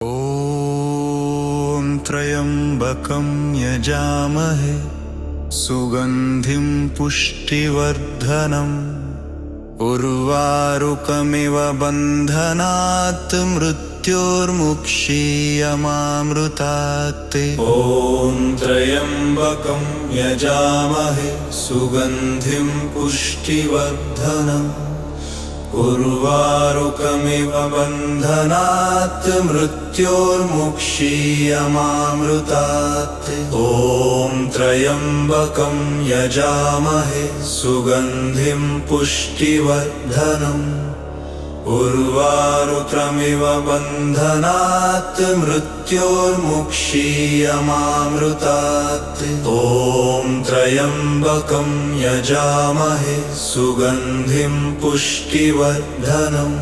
ॐ त्र्यम्बकं यजामहे सुगन्धिं पुष्टिवर्धनम् उर्वारुकमिव बन्धनात् मृत्योर्मुक्षीयमामृतात्। ॐ त्र्यम्बकं यजामहे सुगन्धिं पुष्टिवर्धनम् उर्वारुकमिव बन्धनात् मृत्योर्मुक्षीयमामृतात्। ॐ त्र्यम्बकं यजामहे सुगन्धिं पुष्टिवर्धनम् उर्वारुकमिव बन्धनात् मृत्योर्मुक्षीयमामृतात्। ॐ त्र्यम्बकं यजामहे सुगन्धिं पुष्टिवर्धनम्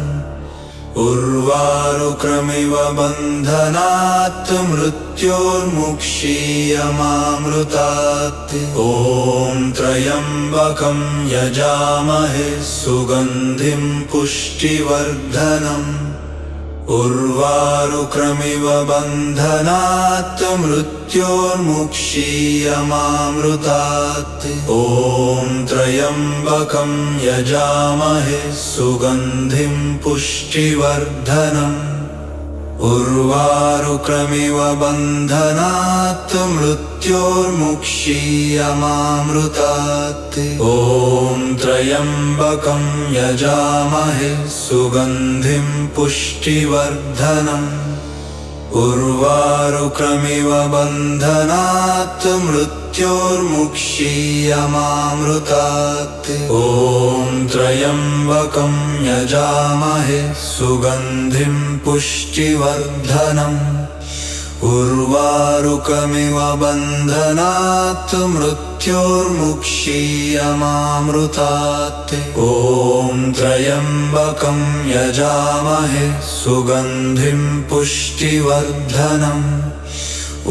उर्वारुकमिव बन्धनात् मृत्योर्मुक्षीयमामृतात्। ॐ त्र्यम्बकं यजामहे सुगन्धिं पुष्टिवर्धनम् उर्वारुकमिव बन्धनात् मृत्योर्मुक्षीयमामृतात्। ॐ त्र्यम्बकं यजामहे सुगन्धिं पुष्टिवर्धनम् उर्वारुकमिव बन्धनात् मृत्योर्मुक्षीयमामृतात्। ॐ त्र्यम्बकं यजामहे सुगन्धिं पुष्टिवर्धनम् उर्वारुकमिव बन्धनात् मृत्योर्मुक्षीयमामृतात्। ॐ त्र्यम्बकं यजामहे सुगन्धिं पुष्टिवर्धनम् उर्वारुकमिव बन्धनात् मृत्योर्मुक्षीयमामृतात्। ॐ त्र्यम्बकं यजामहे सुगन्धिं पुष्टिवर्धनम्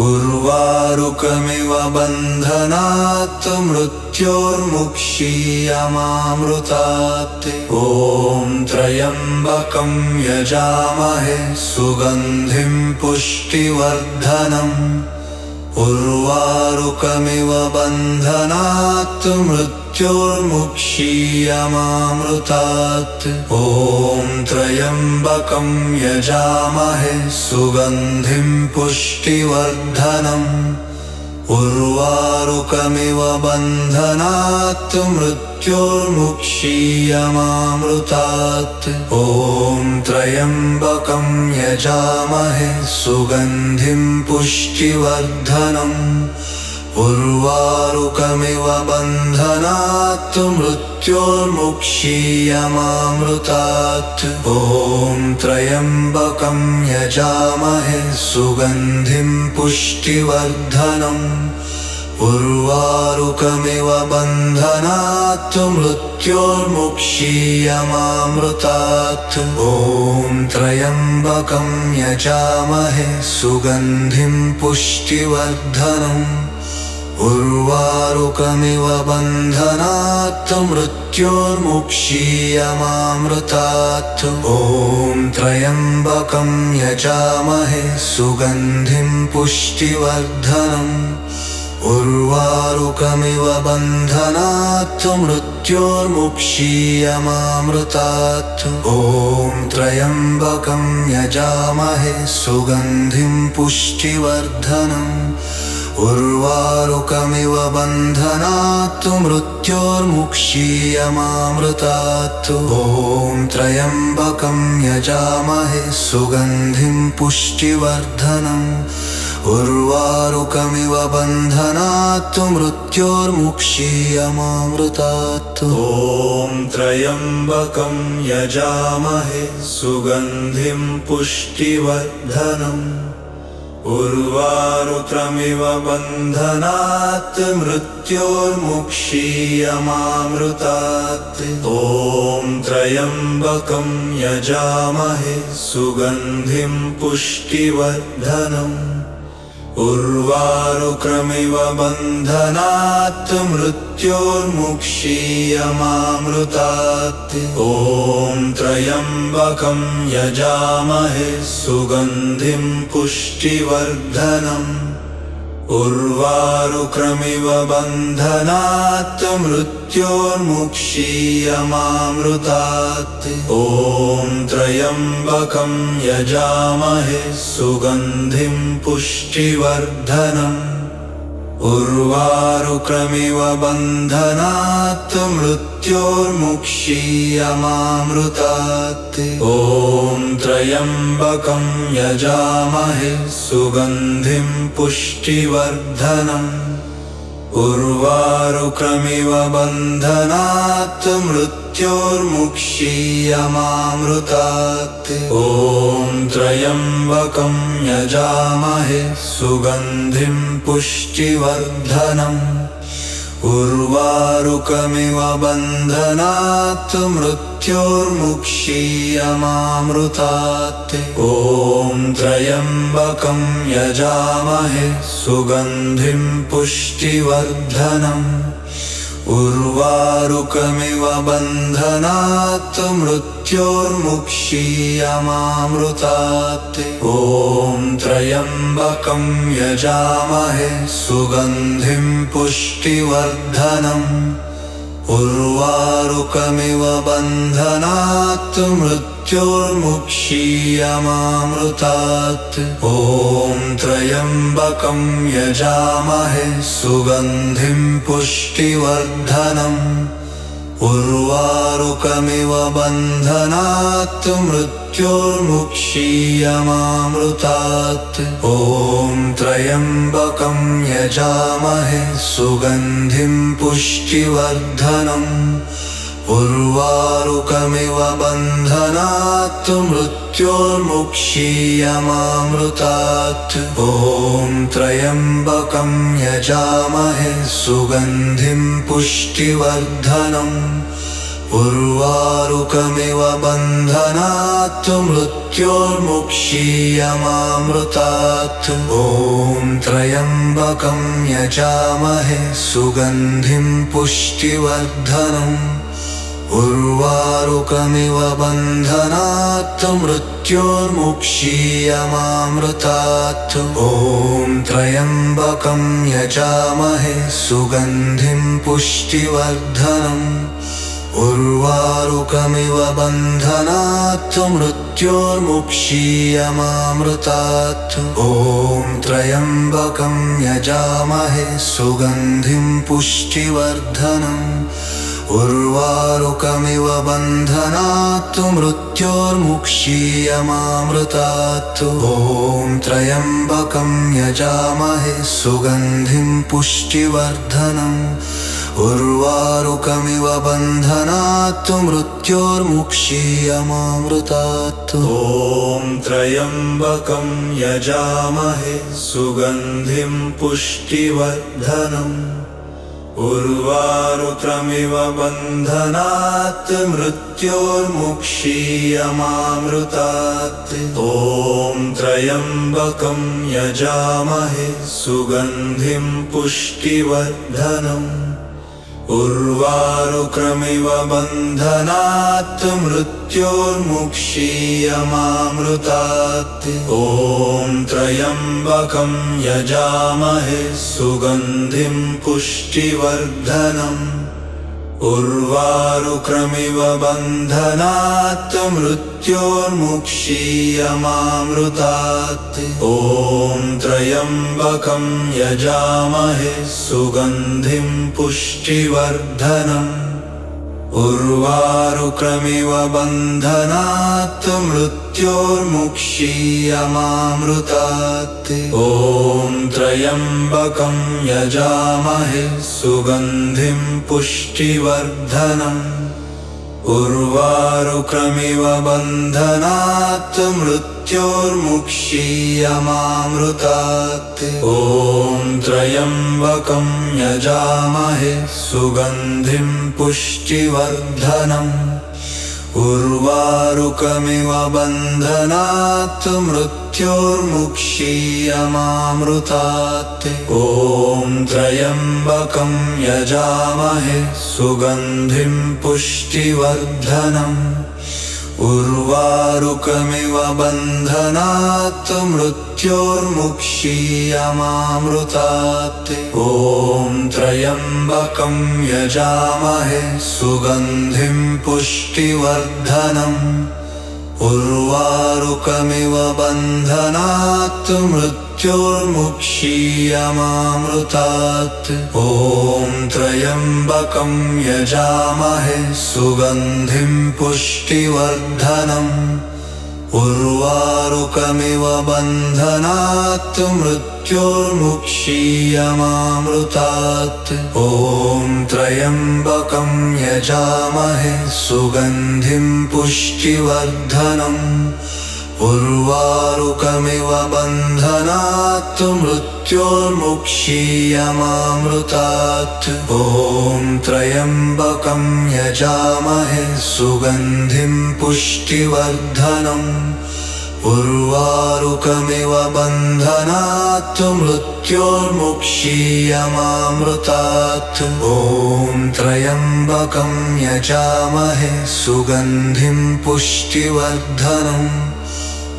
उर्वारुकमिव बन्धनात् मृत्योर्मुक्षीयमामृतात्। ॐ त्र्यम्बकं यजामहे सुगन्धिं पुष्टिवर्धनम् उर्वारुकमिव बन्धनात् मृत्योर्मुक्षीयमामृतात्। ॐ त्र्यम्बकं यजामहे सुगन्धिं पुष्टिवर्धनम् उर्वारुकमिव बन्धनात् मृत्योर्मुक्षीयमामृतात्। ॐ त्र्यम्बकं यजामहे सुगन्धिं पुष्टिवर्धनम् उर्वारुकमिव बन्धनात् मृत्योर्मुक्षीयमामृतात्। ॐ त्र्यम्बकं यजामहे सुगन्धिं पुष्टिवर्धनम् उर्वारुकमिव बन्धनात् मृत्योर्मुक्षीयमामृतात्। ॐ त्र्यम्बकं यजामहे सुगन्धिं पुष्टिवर्धनम् उर्वारुकमिव बन्धनात् मृत्योर्मुक्षीयमामृतात्। ॐ त्र्यम्बकं यजामहे सुगन्धिं पुष्टिवर्धनम् उर्वारुकमिव बन्धनात् मृत्योर्मुक्षीयमामृतात्। ॐ त्र्यम्बकं यजामहे सुगन्धिं पुष्टिवर्धनम् उर्वारुकमिव बन्धनात् मृत्योर्मुक्षीयमामृतात्। ॐ त्र्यम्बकं यजामहे सुगन्धिं पुष्टिवर्धनम् उर्वारुकमिव बन्धनात् मृत्योर्मुक्षीयमामृतात्। ॐ त्र्यम्बकं यजामहे सुगन्धिं पुष्टिवर्धनम् उर्वारुकमिव बन्धनात् मृत्योर्मुक्षीयमामृतात्। ॐ त्र्यम्बकं यजामहे सुगन्धिं पुष्टिवर्धनम् उर्वारुकमिव बन्धनात् मृत्योर्मुक्षीयमामृतात् ॐ त्र्यम्बकं यजामहे सुगन्धिं पुष्टिवर्धनम् उर्वारुकमिव बन्धनात् मृत्योर्मुक्षीयमामृतात् ॐ त्र्यम्बकं यजामहे सुगन्धिं पुष्टिवर्धनम् उर्वारुकमिव बन्धनात् मृत्योर्मुक्षीयमामृतात् ॐ त्र्यम्बकं यजामहे सुगन्धिं पुष्टिवर्धनम् उर्वारुकमिव बन्धनात् मृत्योर्मुक्षीयमामृतात् ॐ त्र्यम्बकं यजामहे सुगन्धिं पुष्टिवर्धनम् उर्वारुकमिव बन्धनात् मृत्योर्मुक्षीयमामृतात् ॐ त्र्यम्बकं यजामहे सुगन्धिं पुष्टिवर्धनम् उर्वारुकमिव बन्धनात् मृत्योर्मुक्षीयमामृतात् ॐ त्र्यम्बकं यजामहे सुगन्धिं पुष्टिवर्धनम् उर्वारुकमिव बन्धनात् मृत्योर्मुक्षीयमामृतात् ॐ त्र्यम्बकं यजामहे सुगन्धिं पुष्टिवर्धनम् उर्वारुकमिव बन्धनात् मृत्योर्मुक्षीयमामृतात् ॐ त्र्यम्बकं यजामहे सुगन्धिं पुष्टिवर्धनम् उर्वारुकमिव बन्धनात् मृत्योर्मुक्षीयमामृतात् ॐ त्र्यम्बकं यजामहे सुगन्धिं पुष्टिवर्धनम् उर्वारुकमिव बन्धनात् मृत्योर्मुक्षीयमामृतात् ॐ त्र्यम्बकं यजामहे सुगन्धिं पुष्टिवर्धनम् उर्वारुकमिव बन्धनात् मृत्योर्मुक्षीयमामृतात् ॐ त्र्यम्बकं यजामहे सुगन्धिं पुष्टिवर्धनम् उर्वारुकमिव बन्धनात् मृत्योर्मुक्षीयमामृतात् ॐ त्र्यम्बकं यजामहे सुगन्धिं पुष्टिवर्धनम् उर्वारुकमिव बन्धनात् मृत्योर्मुक्षीयमामृतात् ॐ त्र्यम्बकं यजामहे सुगन्धिं पुष्टिवर्धनम् उर्वारुकमिव बन्धनात् मृत्योर्मुक्षीयमामृतात् ॐ त्र्यम्बकं यजामहे सुगन्धिं पुष्टिवर्धनम् उर्वारुकमिव बन्धनात् मृत्योर्मुक्षीयमामृतात् ॐ त्र्यम्बकं यजामहे सुगन्धिं पुष्टिवर्धनम् उर्वारुकमिव बन्धनात् मृत्योर्मुक्षीयमामृतात् ॐ त्र्यम्बकं यजामहे सुगन्धिं पुष्टिवर्धनम् उर्वारुकमिव बन्धनात् मृत्योर्मुक्षीयमामृतात् ॐ त्र्यम्बकं यजामहे सुगन्धिं पुष्टिवर्धनम् उर्वारुकमिव बन्धनात् मृत्योर्मुक्षीयमामृतात् ॐ त्र्यम्बकं यजामहे सुगन्धिं पुष्टिवर्धनम् उर्वारुकमिव बन्धनात् मृत्योर्मुक्षीयमामृतात् ॐ त्र्यम्बकं यजामहे सुगन्धिं पुष्टिवर्धनम् उर्वारुकमिव बन्धनात् मृत्योर्मुक्षीयमामृतात् ॐ त्र्यम्बकं यजामहे सुगन्धिं पुष्टिवर्धनम् उर्वारुकमिव बन्धनात् मृत्योर्मुक्षीयमामृतात् ॐ त्र्यम्बकं यजामहे सुगन्धिं पुष्टिवर्धनम् उर्वारुकमिव बन्धनात् मृत्योर्मुक्षीयमामृतात् ॐ त्र्यम्बकं यजामहे सुगन्धिं पुष्टिवर्धनम् उर्वारुकमिव बन्धनात् मृत्योर्मुक्षीयमामृतात् ॐ त्र्यम्बकं यजामहे सुगन्धिं पुष्टिवर्धनम् उर्वारुकमिव बन्धनात् मृत्योर्मुक्षीयमामृतात् ॐ त्र्यम्बकं यजामहे सुगन्धिं पुष्टिवर्धनम् उर्वारुकमिव बन्धनात् मृत्योर्मुक्षीयमामृतात् ॐ त्र्यम्बकं यजामहे सुगन्धिं पुष्टिवर्धनम्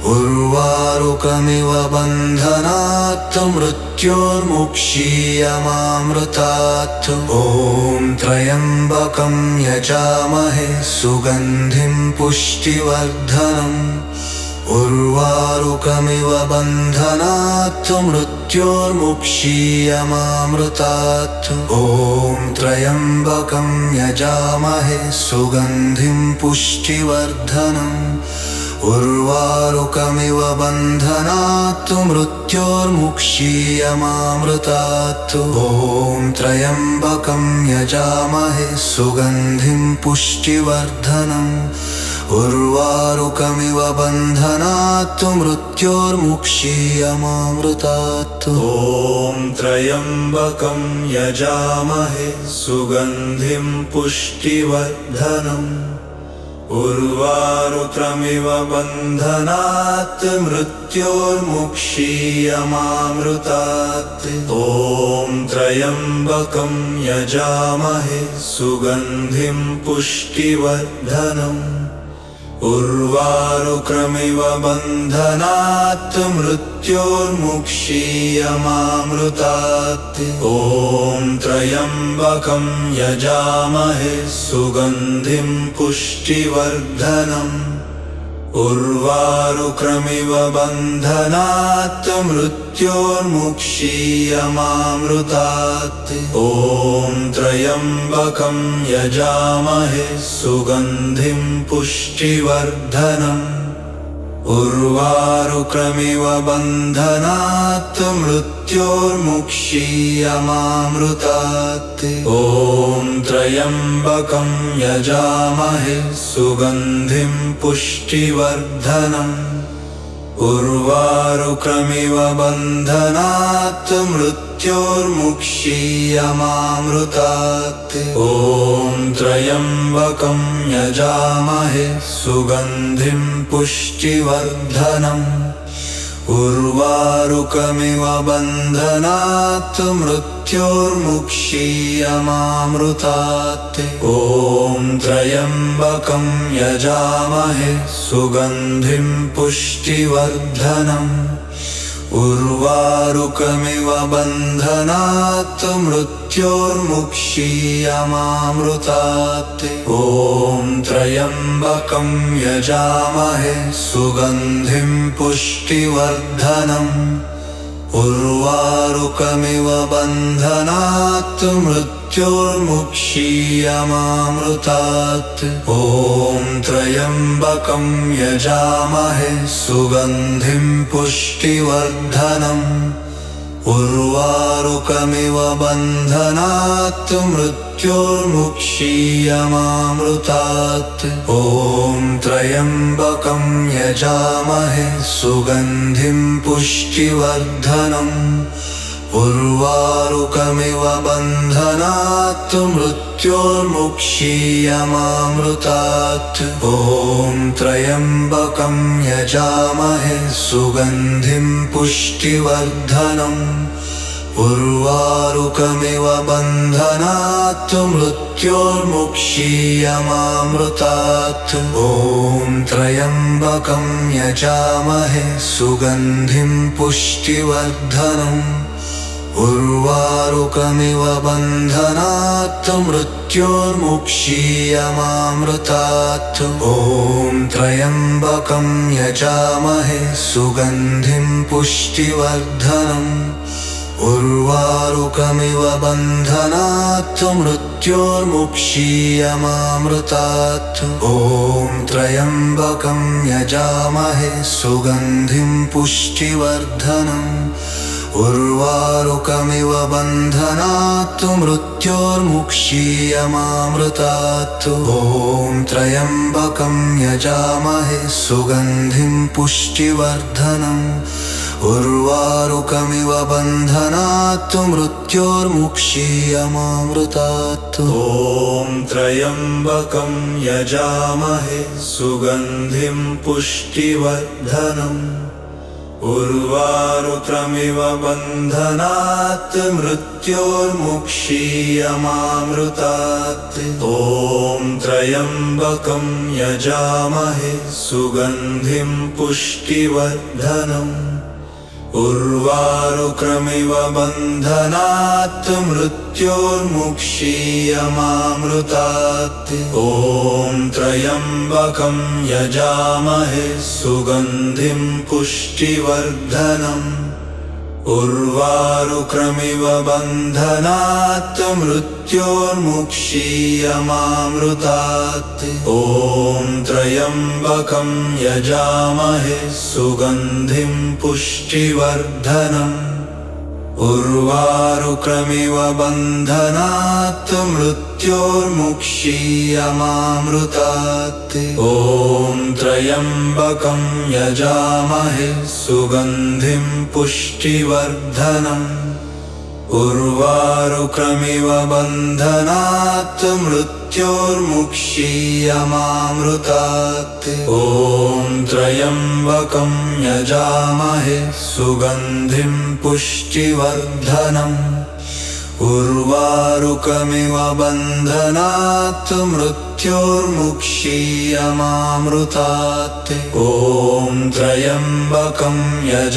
उर्वारुकमिव बन्धनात् मृत्योर्मुक्षीयमामृतात् ॐ त्र्यम्बकं यजामहे सुगन्धिं पुष्टिवर्धनम् उर्वारुकमिव बन्धनात् मृत्योर्मुक्षीयमामृतात् ॐ त्र्यम्बकं यजामहे सुगन्धिं पुष्टिवर्धनम् उर्वारुकमिव बन्धनात् मृत्योर्मुक्षीयमामृतात् ॐ त्र्यम्बकं यजामहे सुगन्धिं पुष्टिवर्धनम् उर्वारुकमिव बन्धनात् मृत्योर्मुक्षीयमामृतात् ॐ त्र्यम्बकं यजामहे सुगन्धिं पुष्टिवर्धनम् उर्वारुकमिव बन्धनात् मृत्योर्मुक्षीयमामृतात् ॐ त्र्यम्बकं यजामहे सुगन्धिं पुष्टिवर्धनम् उर्वारुकमिव बन्धनात् मृत्योर्मुक्षीयमामृतात् ॐ त्र्यम्बकं यजामहे सुगन्धिं पुष्टिवर्धनम् उर्वारुकमिव बन्धनात् मृत्योर्मुक्षीयमामृतात् ॐ त्र्यम्बकं यजामहे सुगन्धिं पुष्टिवर्धनम् उर्वारुकमिव बन्धनात् मृत्योर्मुक्षीयमामृतात् ॐ त्र्यम्बकं यजामहे सुगन्धिं पुष्टिवर्धनम् उर्वारुकमिव बन्धनात् मृत्योर्मुक्षीयमामृतात् ॐ त्र्यम्बकं यजामहे सुगन्धिं पुष्टिवर्धनम् उर्वारुकमिव बन्धनात् मृत्योर्मुक्षीयमामृतात् ॐ त्र्यम्बकं यजामहे सुगन्धिं पुष्टिवर्धनम् उर्वारुकमिव बन्धनात् मृत्योर्मुक्षीयमामृतात् ॐ त्र्यम्बकं यजामहे सुगन्धिं पुष्टिवर्धनम् उर्वारुकमिव बन्धनात् मृत्योर्मुक्षीयमामृतात् ॐ त्र्यम्बकं यजामहे सुगन्धिं पुष्टिवर्धनम् उर्वारुकमिव बन्धनात् मृत्योर्मुक्षीयमामृतात् ॐ त्र्यम्बकं यजामहे सुगन्धिं पुष्टिवर्धनम् उर्वारुकमिव बन्धनात् मृत्योर्मुक्षीयमामृतात् ॐ त्र्यम्बकं यजामहे सुगन्धिं पुष्टिवर्धनम् उर्वारुकमिव बन्धनात् मृत्योर्मुक्षीयमामृतात् ॐ त्र्यम्बकं यजामहे सुगन्धिं पुष्टिवर्धनम् उर्वारुकमिव बन्धनात् मृत्योर्मुक्षीयमामृतात् ॐ त्र्यम्बकं यजामहे सुगन्धिं पुष्टिवर्धनम् उर्वारुकमिव बन्धनात् मृत्योर्मुक्षीयमामृतात् ॐ त्र्यम्बकं यजामहे सुगन्धिं पुष्टिवर्धनम् उर्वारुकमिव बन्धनात् मृत्योर्मुक्षीयमामृतात् ॐ त्र्यम्बकं यजामहे सुगन्धिं पुष्टिवर्धनम् उर्वारुकमिव बन्धनात् मृत्योर्मुक्षीयमामृतात् ॐ त्र्यम्बकं यजामहे सुगन्धिं पुष्टिवर्धनम् उर्वारुकमिव बन्धनात् मृत्योर्मुक्षीयमामृतात् ॐ त्र्यम्बकं यजामहे सुगन्धिं पुष्टिवर्धनम् उर्वारुकमिव बन्धनात् मृत्योर्मुक्षीयमामृतात् ॐ त्र्यम्बकं यजामहे सुगन्धिं पुष्टिवर्धनम् उर्वारुकमिव बन्धनात् मृत्योर्मुक्षीयमामृतात् ॐ त्र्यम्बकं यजामहे सुगन्धिं पुष्टिवर्धनम् उर्वारुकमिव बन्धनात् मृत्योर्मुक्षीयमामृतात् ॐ त्र्यम्बकं यजामहे सुगन्धिं पुष्टिवर्धनम् उर्वारुकमिव बन्धनात् मृत्योर्मुक्षीयमामृतात् ॐ त्र्यम्बकं यजामहे सुगन्धिं पुष्टिवर्धनम् उर्वारुकमिव बन्धनात् मृत्योर्मुक्षीयमामृतात् ॐ त्र्यम्बकं यजामहे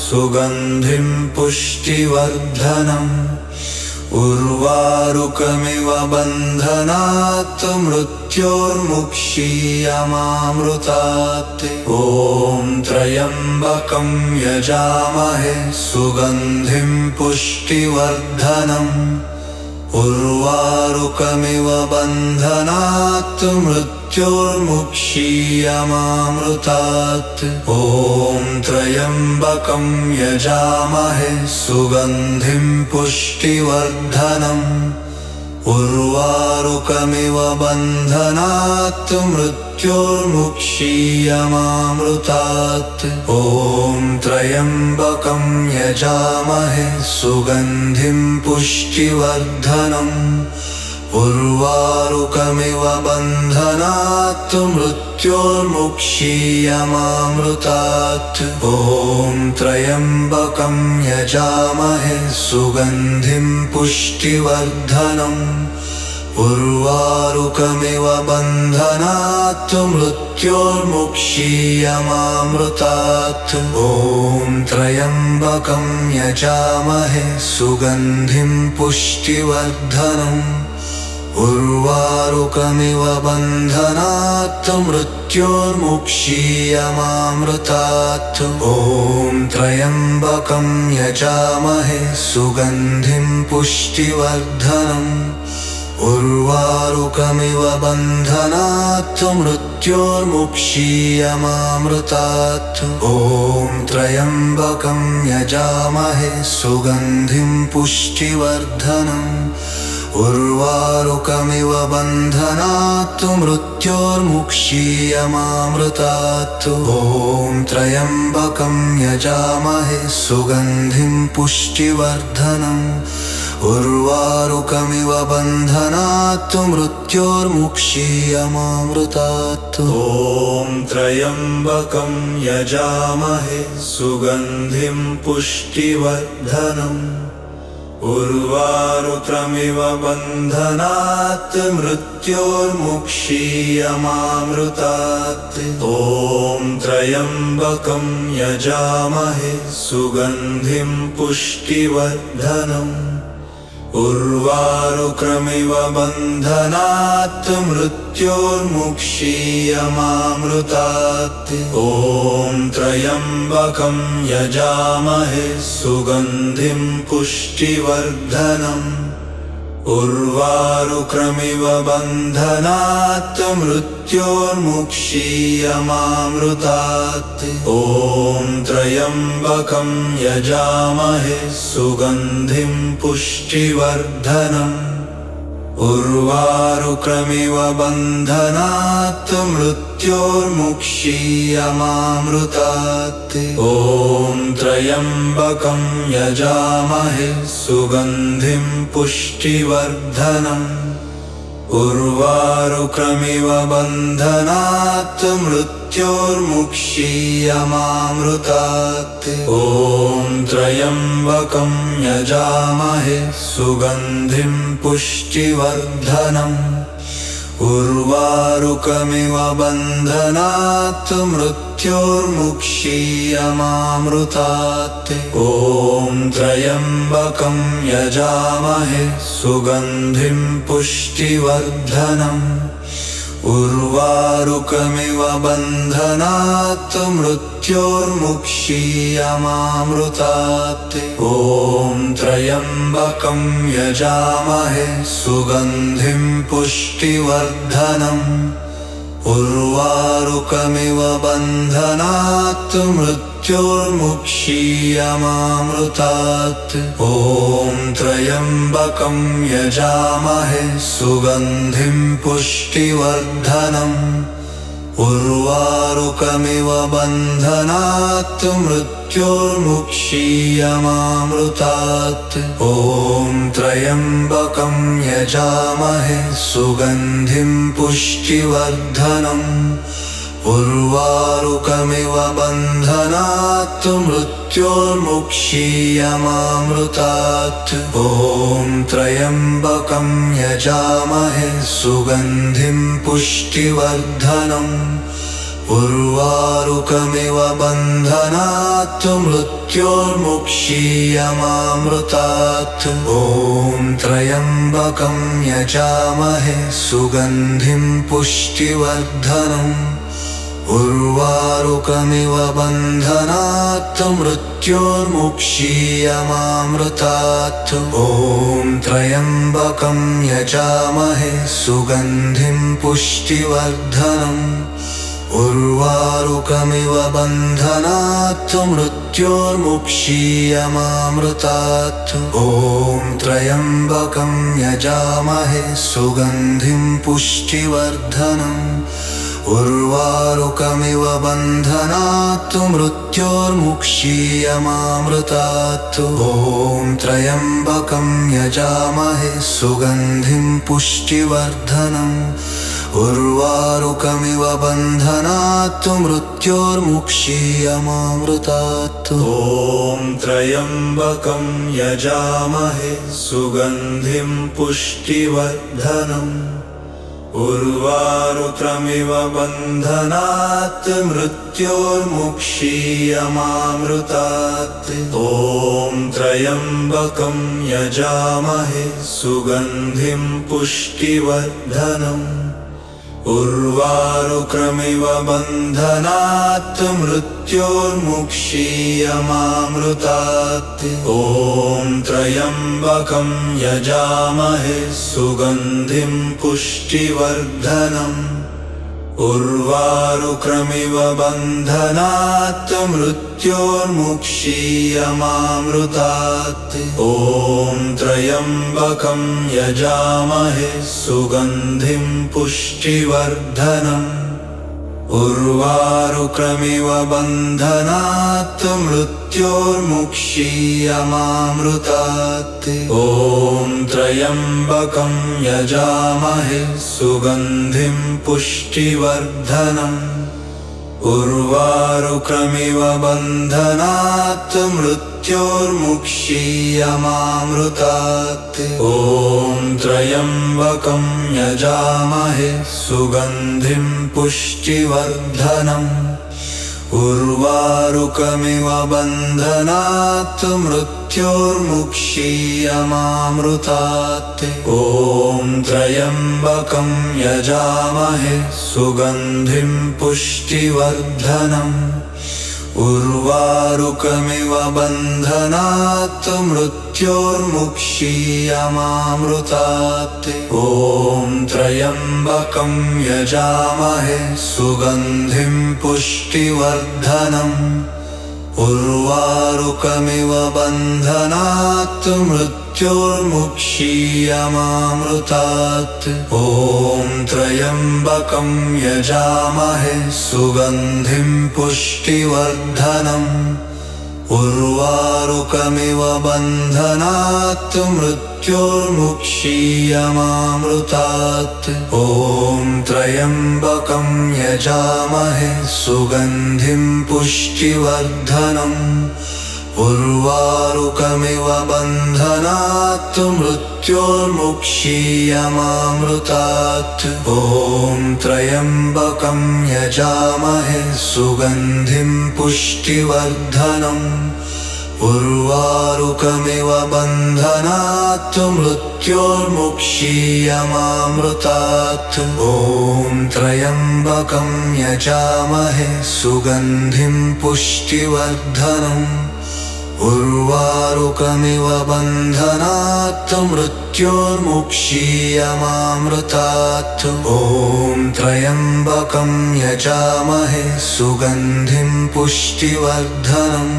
सुगन्धिं पुष्टिवर्धनम् उर्वारुकमिव बन्धनात् मृत्योर्मुक्षीयमामृतात् ॐ त्र्यम्बकं यजामहे सुगन्धिं पुष्टिवर्धनम् उर्वारुकमिव बन्धनात् मृत्योर्मुक्षीयमामृतात् ॐ त्र्यम्बकं यजामहे सुगन्धिं पुष्टिवर्धनम् उर्वारुकमिव बन्धनात् मृत्योर्मुक्षीयमामृतात् ॐ त्र्यम्बकं यजामहे सुगन्धिं पुष्टिवर्धनम् उर्वारुकमिव बन्धनात् मृत्योर्मुक्षीयमामृतात् ॐ त्र्यम्बकं यजामहे सुगन्धिं पुष्टिवर्धनम् उर्वारुकमिव बन्धनात् मृत्योर्मुक्षीयमामृतात् ॐ त्र्यम्बकं यजामहे सुगन्धिं पुष्टिवर्धनम् उर्वारुकमिव बन्धनात् मृत्योर्मुक्षीयमामृतात् ॐ त्र्यम्बकं यजामहे सुगन्धिं पुष्टिवर्धनम् उर्वारुकमिव बन्धनात् मृत्योर्मुक्षीयमामृतात् ॐ त्र्यम्बकं यजामहे सुगन्धिं पुष्टिवर्धनम् उर्वारुकमिव बन्धनात् मृत्योर्मुक्षीयमामृतात् ॐ त्र्यम्बकं यजामहे सुगन्धिं पुष्टिवर्धनम् उर्वारुकमिव बन्धनात् मृत्योर्मुक्षीयमामृतात्। ॐ त्र्यम्बकं यजामहे सुगन्धिं पुष्टिवर्धनम् उर्वारुकमिव बन्धनात् मृत्योर्मुक्षीयमामृतात्। ॐ त्र्यम्बकं यजामहे सुगन्धिं पुष्टिवर्धनम् उर्वारुकमिव बन्धनात् मृत्योर्मुक्षीयमामृतात्। ॐ त्र्यम्बकं यजामहे सुगन्धिं पुष्टिवर्धनम् उर्वारुकमिव बन्धनात् मृत्योर्मुक्षीयमामृतात्। ॐ त्र्यम्बकं यजामहे सुगन्धिं पुष्टिवर्धनम् उर्वारुकमिव बन्धनात् मृत्योर्मुक्षीयमामृतात्। ॐ त्र्यम्बकं यजामहे सुगन्धिं पुष्टिवर्धनम् उर्वारुकमिव बन्धनात् मृत्योर्मुक्षीयमामृतात्। ॐ त्र्यम्बकं यजामहे सुगन्धिं पुष्टिवर्धनम् उर्वारुकमिव बन्धनात् मृत्योर्मुक्षीयमामृतात्। ॐ त्र्यम्बकं यजामहे सुगन्धिं पुष्टिवर्धनम् उर्वारुकमिव बन्धनात् मृत्योर्मुक्षीयमामृतात्। ॐ त्र्यम्बकं यजामहे सुगन्धिं पुष्टिवर्धनम् उर्वारुकमिव बन्धनात् मृत्योर्मुक्षीयमामृतात्। ॐ त्र्यम्बकं यजामहे सुगन्धिं पुष्टिवर्धनम् उर्वारुकमिव बन्धनात् मृत्योर्मुक्षीयमामृतात्। ॐ त्र्यम्बकं यजामहे सुगन्धिं पुष्टिवर्धनम् उर्वारुकमिव बन्धनात् मृत्योर्मुक्षीयमामृतात्। ॐ त्र्यम्बकं यजामहे सुगन्धिं पुष्टिवर्धनम् उर्वारुकमिव बन्धनात् मृत्योर्मुक्षीयमामृतात्। ॐ त्र्यम्बकं यजामहे सुगन्धिं पुष्टिवर्धनम् उर्वारुकमिव बन्धनात् मृत्योर्मुक्षीयमामृतात्। ॐ त्र्यम्बकं यजामहे सुगन्धिं पुष्टिवर्धनम् उर्वारुकमिव बन्धनात् मृत्योर्मुक्षीयमामृतात्। ॐ त्र्यम्बकं यजामहे सुगन्धिं पुष्टिवर्धनम् उर्वारुकमिव बन्धनात् मृत्योर्मुक्षीयमामृतात्। ॐ त्र्यम्बकं यजामहे सुगन्धिं पुष्टिवर्धनम् उर्वारुकमिव बन्धनात् मृत्योर्मुक्षीयमामृतात्। ॐ त्र्यम्बकं यजामहे सुगन्धिं पुष्टिवर्धनम् उर्वारुकमिव बन्धनात् मृत्योर्मुक्षीयमामृतात्। ॐ त्र्यम्बकं यजामहे सुगन्धिं पुष्टिवर्धनम् उर्वारुकमिव बन्धनात् मृत्योर्मुक्षीयमामृतात्। ॐ त्र्यम्बकं यजामहे सुगन्धिं पुष्टिवर्धनम् उर्वारुकमिव बन्धनात् मृत्योर्मुक्षीयमामृतात्। ॐ त्र्यम्बकं यजामहे सुगन्धिं पुष्टिवर्धनम् उर्वारुकमिव बन्धनात् मृत्योर्मुक्षीयमामृतात्। ॐ त्र्यम्बकं यजामहे सुगन्धिं पुष्टिवर्धनम्। उर्वारुकमिव बन्धनात् मृत्योर्मुक्षीयमामृतात्। ॐ त्र्यम्बकं यजामहे सुगन्धिं पुष्टिवर्धनम्। उर्वारुकमिव बन्धनात् मृत्योर्मुक्षीयमामृतात्। ॐ त्र्यम्बकं यजामहे सुगन्धिं पुष्टिवर्धनम्। उर्वारुकमिव बन्धनात् मृत्योर्मुक्षीयमामृतात्। ॐ त्र्यम्बकं यजामहे सुगन्धिं पुष्टिवर्धनम्। उर्वारुकमिव बन्धनात् मृत्योर्मुक्षीयमामृतात्। ॐ त्र्यम्बकं यजामहे सुगन्धिं पुष्टिवर्धनम्। उर्वारुकमिव बन्धनात् मृत्योर्मुक्षीयमामृतात्। ॐ त्र्यम्बकं यजामहे सुगन्धिं पुष्टिवर्धनम्। उर्वारुकमिव बन्धनात् मृत्योर्मुक्षीयमामृतात्। ॐ त्र्यम्बकं यजामहे सुगन्धिं पुष्टिवर्धनम्। उर्वारुकमिव बन्धनात् मृत्योर्मुक्षीयमामृतात्। ॐ त्र्यम्बकं यजामहे सुगन्धिं पुष्टिवर्धनम्। उर्वारुकमिव बन्धनात् मृत्योर्मुक्षीयमामृतात्। ॐ त्र्यम्बकं यजामहे सुगन्धिं पुष्टिवर्धनम्।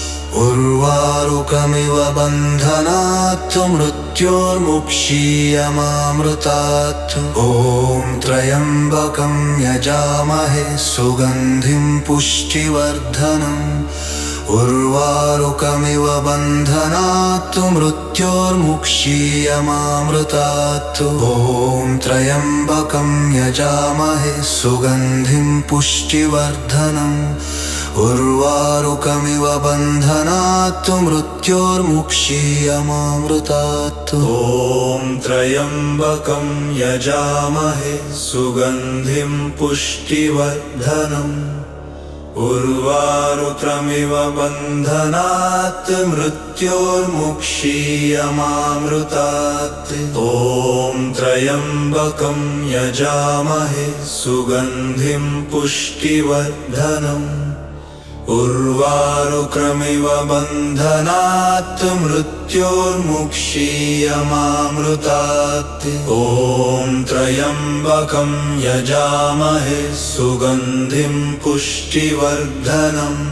उर्वारुकमिव बन्धनात् मृत्योर्मुक्षीयमामृतात्। ॐ त्र्यम्बकं यजामहे सुगन्धिं पुष्टिवर्धनम्। उर्वारुकमिव बन्धनात् मृत्योर्मुक्षीयमामृतात्। ॐ त्र्यम्बकं यजामहे सुगन्धिं पुष्टिवर्धनम्। उर्वारुकमिव बन्धनात् मृत्योर्मुक्षीयमामृतात्। ॐ त्र्यम्बकं यजामहे सुगन्धिं पुष्टिवर्धनम्। उर्वारुकमिव बन्धनात् मृत्योर्मुक्षीयमामृतात्। ॐ त्र्यम्बकं यजामहे सुगन्धिं पुष्टिवर्धनम्। उर्वारुकमिव बन्धनात् मृत्योर्मुक्षीयमामृतात्। ॐ त्र्यम्बकं यजामहे सुगन्धिं पुष्टिवर्धनम्।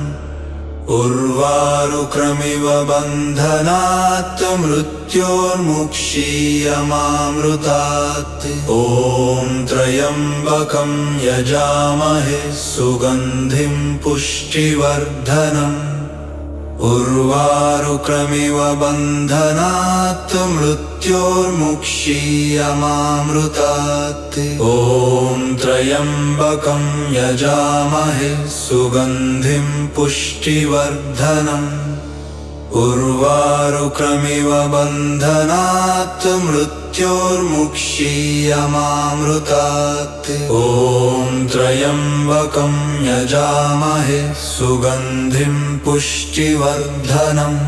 उर्वारुकमिव बन्धनात् मृत्योर्मुक्षीयमामृतात्। ॐ त्र्यम्बकं यजामहे सुगन्धिं पुष्टिवर्धनम्। उर्वारुकमिव बन्धनात् मृत्योर्मुक्षीयमामृतात्। ॐ त्र्यम्बकं यजामहे सुगन्धिं पुष्टिवर्धनम्। उर्वारुकमिव बन्धनात् मृत्योर्मुक्षीयमामृतात्। ॐ त्र्यम्बकं यजामहे सुगन्धिं पुष्टिवर्धनम्।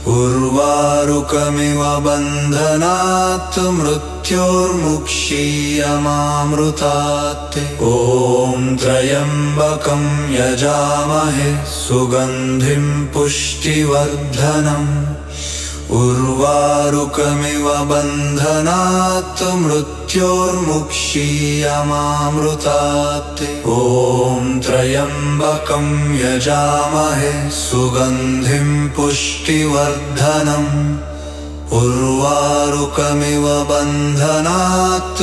उर्वारुकमिव बन्धनात् मृत्योर्मुक्षीयमामृतात्। ॐ त्र्यम्बकं यजामहे सुगन्धिं पुष्टिवर्धनम्। उर्वारुकमिव बन्धनात् मृत्योर्मुक्षीयमामृतात्। ॐ त्र्यम्बकं यजामहे सुगन्धिं पुष्टिवर्धनम्। उर्वारुकमिव बन्धनात्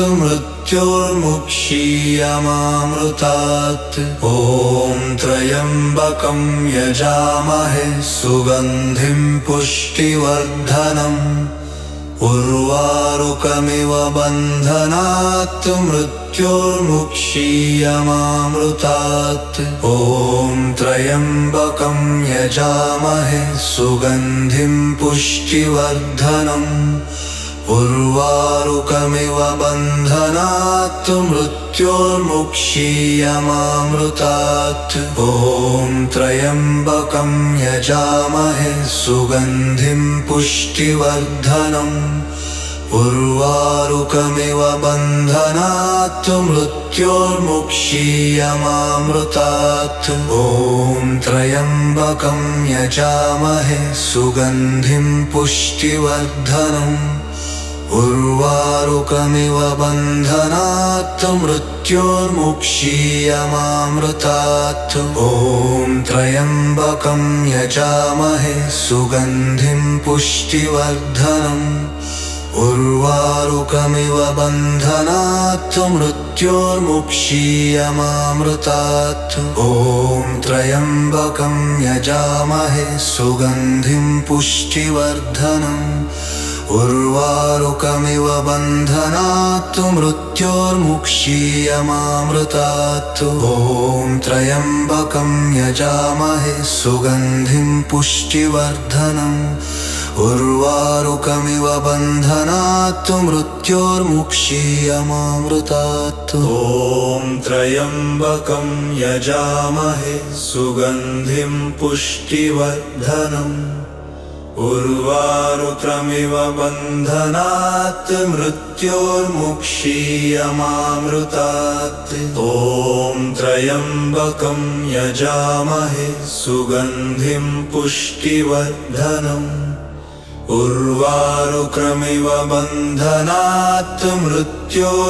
मृत्योर्मुक्षीयमामृतात् ॐ त्र्यम्बकं यजामहे सुगन्धिं पुष्टिवर्धनम् उर्वारुकमिव बन्धनात् मृत्योर्मुक्षीयमामृतात् ॐ त्र्यम्बकं यजामहे सुगन्धिं पुष्टिवर्धनम् उर्वारुकमिव बन्धनात् मृत्योर्मुक्षीयमामृतात् ॐ त्र्यम्बकं यजामहे सुगन्धिं पुष्टिवर्धनम् उर्वारुकमिव बन्धनात् मृत्योर्मुक्षीयमामृतात् ॐ त्र्यम्बकं यजामहे सुगन्धिं पुष्टिवर्धनम् उर्वारुकमिव बन्धनात् मृत्योर्मुक्षीयमामृतात् ॐ त्र्यम्बकं यजामहे सुगन्धिं पुष्टिवर्धनम् उर्वारुकमिव बन्धनात् मृत्योर्मुक्षीयमामृतात् ॐ त्र्यम्बकं यजामहे सुगन्धिं पुष्टिवर्धनम् उर्वारुकमिव बन्धनात् मृत्योर्मुक्षीयमामृतात् ॐ त्र्यम्बकं यजामहे सुगन्धिं पुष्टिवर्धनम् उर्वारुकमिव बन्धनात् मृत्योर्मुक्षीयमामृतात् ॐ त्र्यम्बकं यजामहे सुगन्धिं पुष्टिवर्धनम् उर्वारुकमिव बन्धनात् मृत्योर्मुक्षीयमामृतात् ॐ त्र्यम्बकं यजामहे सुगन्धिं पुष्टिवर्धनम् उर्वारुकमिव बन्धनात् मृत्योर्मुक्षीयमामृतात् ॐ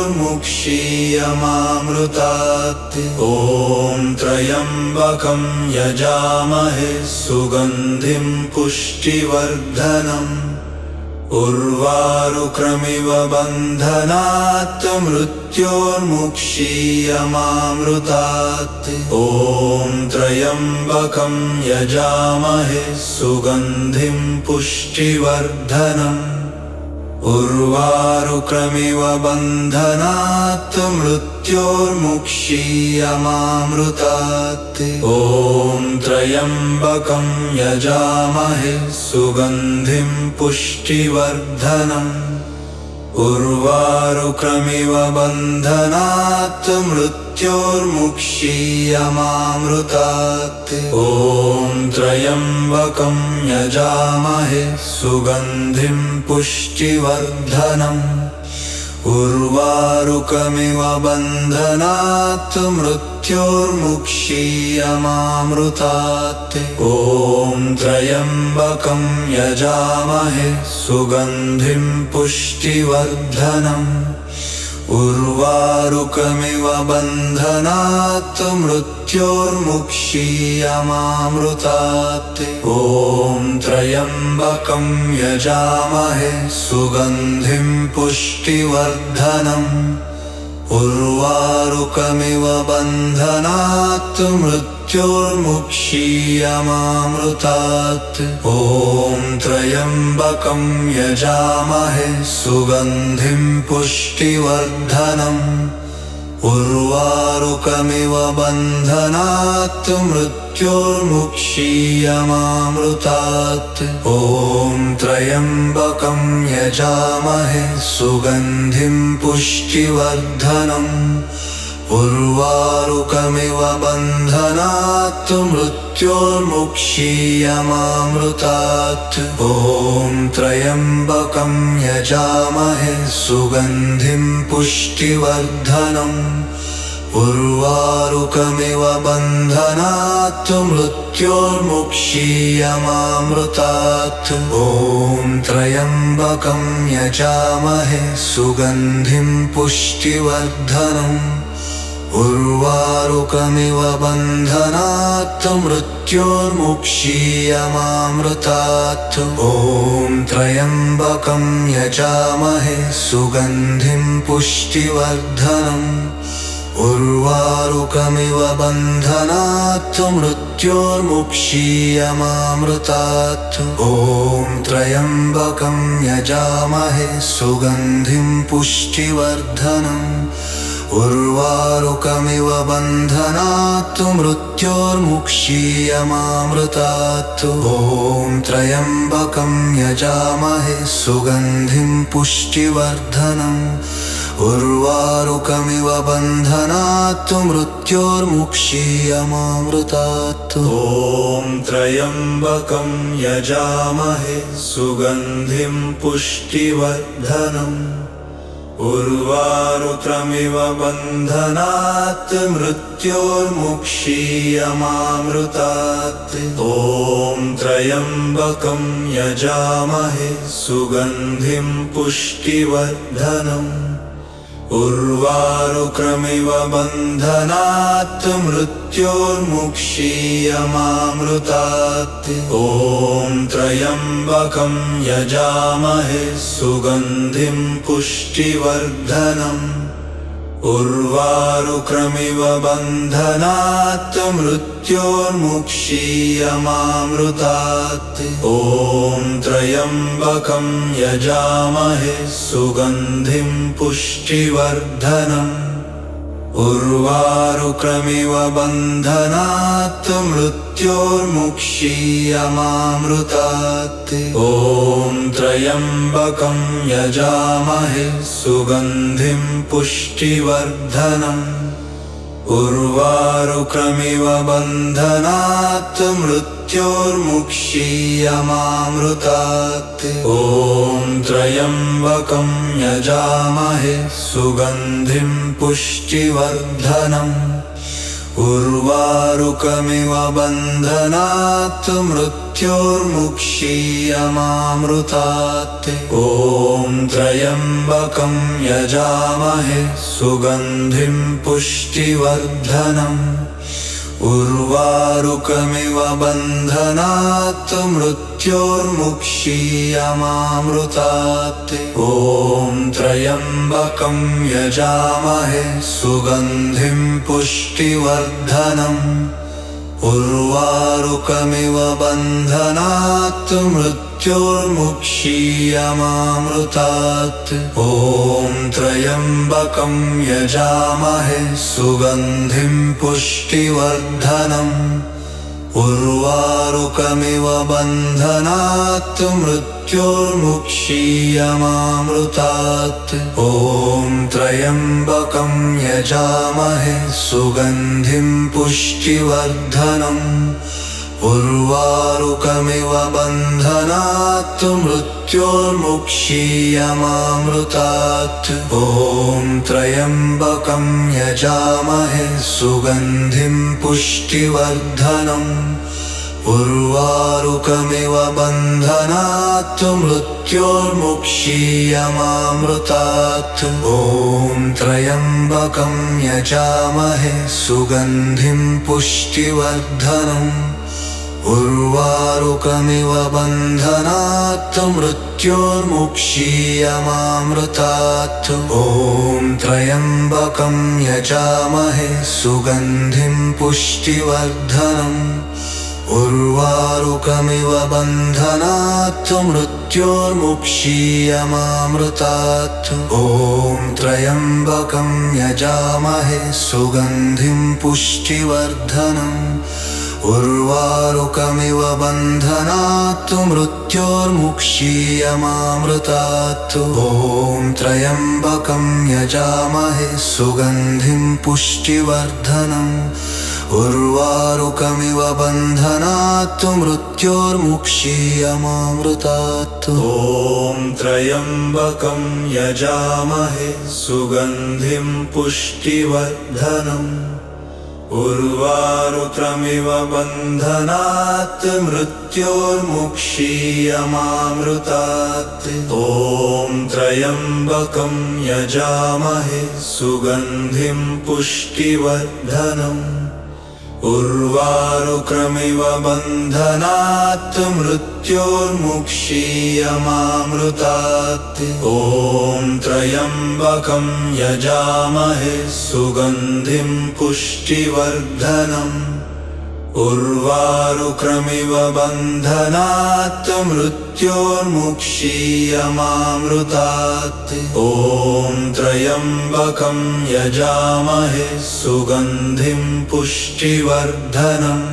त्र्यम्बकं यजामहे सुगन्धिं पुष्टिवर्धनम् उर्वारुकमिव बन्धनात् मृत्योर्मुक्षीयमामृतात् ॐ त्र्यम्बकं यजामहे सुगन्धिं पुष्टिवर्धनम् उर्वारुकमिव बन्धनात् मृत्योर्मुक्षीयमामृतात् ॐ त्र्यम्बकं यजामहे सुगन्धिं पुष्टिवर्धनम् उर्वारुकमिव बन्धनात् मृत्योर्मुक्षीयमामृतात् ॐ त्र्यम्बकं यजामहे सुगन्धिं पुष्टिवर्धनम् उर्वारुकमिव बन्धनात् मृत्योर्मुक्षीयमामृतात् ॐ त्र्यम्बकं यजामहे सुगन्धिं पुष्टिवर्धनम् उर्वारुकमिव बन्धनात् मृत्योर्मुक्षीयमामृतात् ॐ त्र्यम्बकं यजामहे सुगन्धिं पुष्टिवर्धनम् उर्वारुकमिव बन्धनात् मृत्योर्मुक्षीयमामृतात् ॐ त्र्यम्बकं यजामहे सुगन्धिं पुष्टिवर्धनम् उर्वारुकमिव बन्धनात् मृत्योर्मुक्षीयमामृतात् ॐ त्र्यम्बकं यजामहे सुगन्धिं पुष्टिवर्धनम् उर्वारुकमिव बन्धनात् मृत्योर्मुक्षीयमामृतात् ॐ त्र्यम्बकं यजामहे सुगन्धिं पुष्टिवर्धनम् उर्वारुकमिव बन्धनात् मृत्योर्मुक्षीयमामृतात् ॐ त्र्यम्बकं यजामहे सुगन्धिं पुष्टिवर्धनम् उर्वारुकमिव बन्धनात् मृत्योर्मुक्षीयमामृतात् ॐ त्र्यम्बकं यजामहे सुगन्धिं पुष्टिवर्धनम् उर्वारुकमिव बन्धनात् मृत्योर्मुक्षीयमामृतात् ॐ त्र्यम्बकं यजामहे सुगन्धिं पुष्टिवर्धनम् उर्वारुकमिव बन्धनात् मृत्योर्मुक्षीयमामृतात् ॐ त्र्यम्बकं यजामहे सुगन्धिं पुष्टिवर्धनम् उर्वारुकमिव बन्धनात् मृत्योर्मुक्षीयमामृतात् ॐ त्र्यम्बकं यजामहे सुगन्धिं पुष्टिवर्धनम् उर्वारुकमिव बन्धनात् मृत्योर्मुक्षीयमामृतात् ॐ त्र्यम्बकं यजामहे सुगन्धिं पुष्टिवर्धनम् उर्वारुकमिव बन्धनात् मृत्योर्मुक्षीयमामृतात् ॐ त्र्यम्बकं यजामहे सुगन्धिं पुष्टिवर्धनम् उर्वारुकमिव बन्धनात् मृत्योर्मुक्षीयमामृतात् ॐ त्र्यम्बकं यजामहे सुगन्धिं पुष्टिवर्धनम् उर्वारुकमिव बन्धनात् मृत्योर्मुक्षीयमामृतात् ॐ त्र्यम्बकं यजामहे सुगन्धिं पुष्टिवर्धनम् उर्वारुकमिव बन्धनात् मृत्योर्मुक्षीयमामृतात् ॐ त्र्यम्बकं यजामहे सुगन्धिं पुष्टिवर्धनम् उर्वारुकमिव बन्धनात् मृत्योर्मुक्षीयमामृतात् ॐ त्र्यम्बकं यजामहे सुगन्धिं पुष्टिवर्धनम् उर्वारुकमिव बन्धनात् मृत्योर्मुक्षीयमामृतात् ॐ त्र्यम्बकं यजामहे सुगन्धिं पुष्टिवर्धनम् उर्वारुकमिव बन्धनात् मृत्योर्मुक्षीयमामृतात् ॐ त्र्यम्बकं यजामहे सुगन्धिं पुष्टिवर्धनम् उर्वारुकमिव बन्धनात् मृत्योर्मुक्षीयमामृतात् ॐ त्र्यम्बकं यजामहे सुगन्धिं पुष्टिवर्धनम् उर्वारुकमिव बन्धनात् मृत्योर्मुक्षीयमामृतात् ॐ त्र्यम्बकं यजामहे सुगन्धिं पुष्टिवर्धनम् उर्वारुकमिव बन्धनात् मृत्योर्मुक्षीयमामृतात् ॐ त्र्यम्बकं यजामहे सुगन्धिं पुष्टिवर्धनम् उर्वारुकमिव बन्धनात् मृत्योर्मुक्षीयमामृतात् ॐ त्र्यम्बकं यजामहे सुगन्धिं पुष्टिवर्धनम् उर्वारुकमिव बन्धनात् मृत्योर्मुक्षीयमामृतात् ॐ त्र्यम्बकं यजामहे सुगन्धिं पुष्टिवर्धनम् उर्वारुकमिव बन्धनात् मृत्योर्मुक्षीयमामृतात् ॐ त्र्यम्बकं यजामहे सुगन्धिं पुष्टिवर्धनम् उर्वारुकमिव बन्धनात् मृत्योर्मुक्षीयमामृतात् ॐ त्र्यम्बकं यजामहे सुगन्धिं पुष्टिवर्धनम् उर्वारुकमिव बन्धनात् मृत्योर्मुक्षीयमामृतात् ॐ त्र्यम्बकं यजामहे सुगन्धिं पुष्टिवर्धनम् उर्वारुकमिव बन्धनात् मृत्योर्मुक्षीयमामृतात् ॐ त्र्यम्बकं यजामहे सुगन्धिं पुष्टिवर्धनम् उर्वारुकमिव बन्धनात् मृत्योर्मुक्षीयमामृतात् ॐ त्र्यम्बकं यजामहे सुगन्धिं पुष्टिवर्धनम्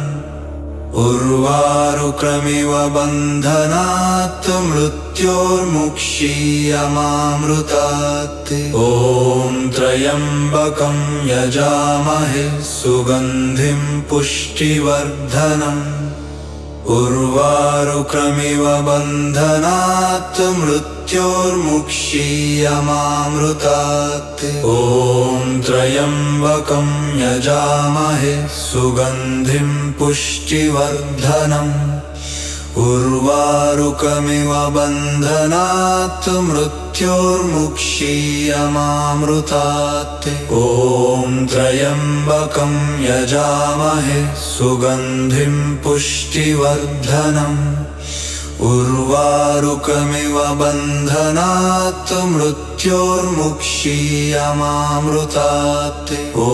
उर्वारुकमिव बन्धनात् मृत्योर्मुक्षीयमामृतात् ॐ त्र्यम्बकं यजामहे सुगन्धिं पुष्टिवर्धनम् उर्वारुकमिव बन्धनात् मृत्योर्मुक्षीयमामृतात् ॐ त्र्यम्बकं यजामहे सुगन्धिं पुष्टिवर्धनम् उर्वारुकमिव बन्धनात् मृत्योर्मुक्षीयमामृतात् ॐ त्र्यम्बकं यजामहे सुगन्धिं पुष्टिवर्धनम् उर्वारुकमिव बन्धनात् मृत्योर्मुक्षीयमामृतात् ॐ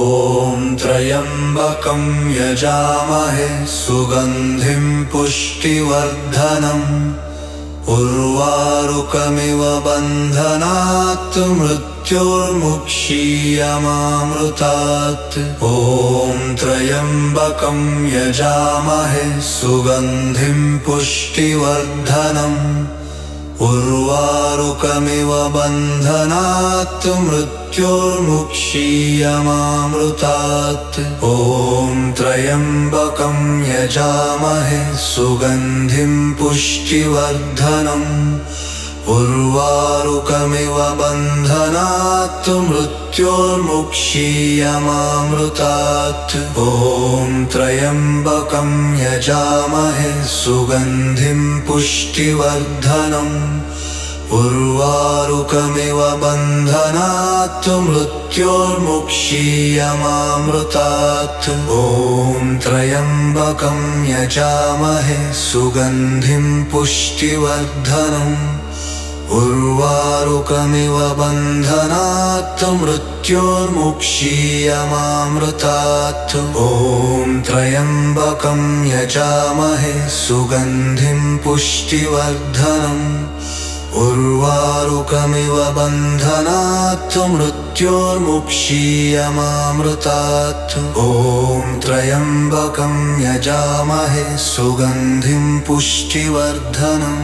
त्र्यम्बकं यजामहे सुगन्धिं पुष्टिवर्धनम् उर्वारुकमिव बन्धनात् मृत्योर्मुक्षीयमामृतात् ॐ त्र्यम्बकं यजामहे सुगन्धिं पुष्टिवर्धनम् उर्वारुकमिव बन्धनात् मृत्योर्मुक्षीयमामृतात् ॐ त्र्यम्बकं यजामहे सुगन्धिं पुष्टिवर्धनम् उर्वारुकमिव बन्धनात् मृत्योर्मुक्षीयमामृतात् ॐ त्र्यम्बकं यजामहे सुगन्धिं पुष्टिवर्धनम् उर्वारुकमिव बन्धनात् मृत्योर्मुक्षीयमामृतात् ॐ त्र्यम्बकं यजामहे सुगन्धिं पुष्टिवर्धनम् उर्वारुकमिव बन्धनात् मृत्योर्मुक्षीयमामृतात् ॐ त्र्यम्बकं यजामहे सुगन्धिं पुष्टिवर्धनम् उर्वारुकमिव बन्धनात् मृत्योर्मुक्षीयमामृतात् ॐ त्र्यम्बकं यजामहे सुगन्धिं पुष्टिवर्धनम्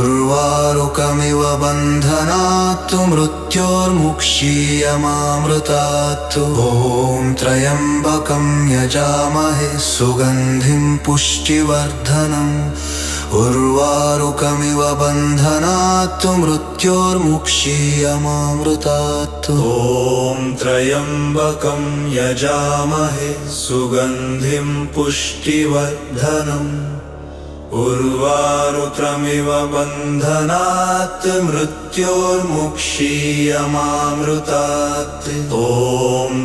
उर्वारुकमिव बन्धनात् मृत्योर्मुक्षीयमामृतात् ॐ त्र्यम्बकं यजामहे सुगन्धिं पुष्टिवर्धनम् उर्वारुकमिव बन्धनात् मृत्योर्मुक्षीयमामृतात् ॐ त्र्यम्बकं यजामहे सुगन्धिं पुष्टिवर्धनम् उर्वारुकमिव बन्धनात् मृत्योर्मुक्षीयमामृतात् ॐ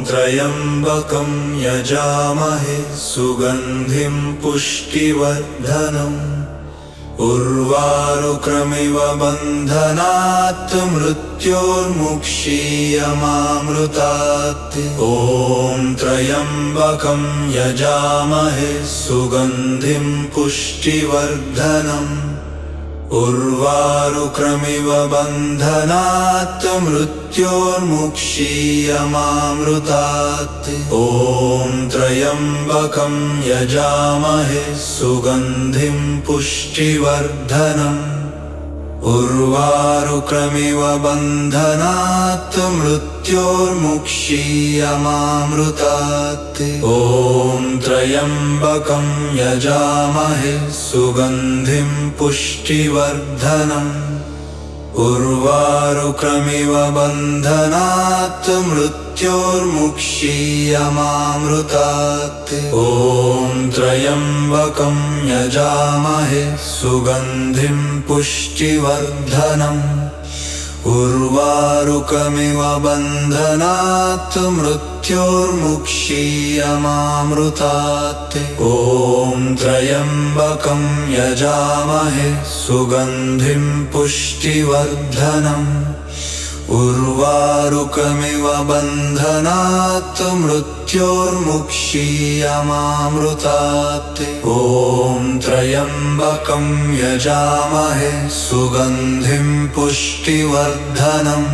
त्र्यम्बकं यजामहे सुगन्धिं पुष्टिवर्धनम् उर्वारुकमिव बन्धनात् मृत्योर्मुक्षीयमामृतात् ॐ त्र्यम्बकं यजामहे सुगन्धिं पुष्टिवर्धनम् उर्वारुकमिव बन्धनात् मृत्योर्मुक्षीयमामृतात् ॐ त्र्यम्बकं यजामहे सुगन्धिं पुष्टिवर्धनम् उर्वारुकमिव बन्धनात् मृत्योर्मुक्षीयमामृतात् ॐ त्र्यम्बकं यजामहे सुगन्धिं पुष्टिवर्धनम् उर्वारुकमिव बन्धनात् मृत्योर्मुक्षीयमामृतात् ॐ त्र्यम्बकं यजामहे सुगन्धिं पुष्टिवर्धनम् उर्वारुकमिव बन्धनात् मृत्योर्मुक्षीयमामृतात् ॐ त्र्यम्बकं यजामहे सुगन्धिं पुष्टिवर्धनम् उर्वारुकमिव बन्धनात् मृत्योर्मुक्षीयमामृतात् ॐ त्र्यम्बकं यजामहे सुगन्धिं पुष्टिवर्धनम्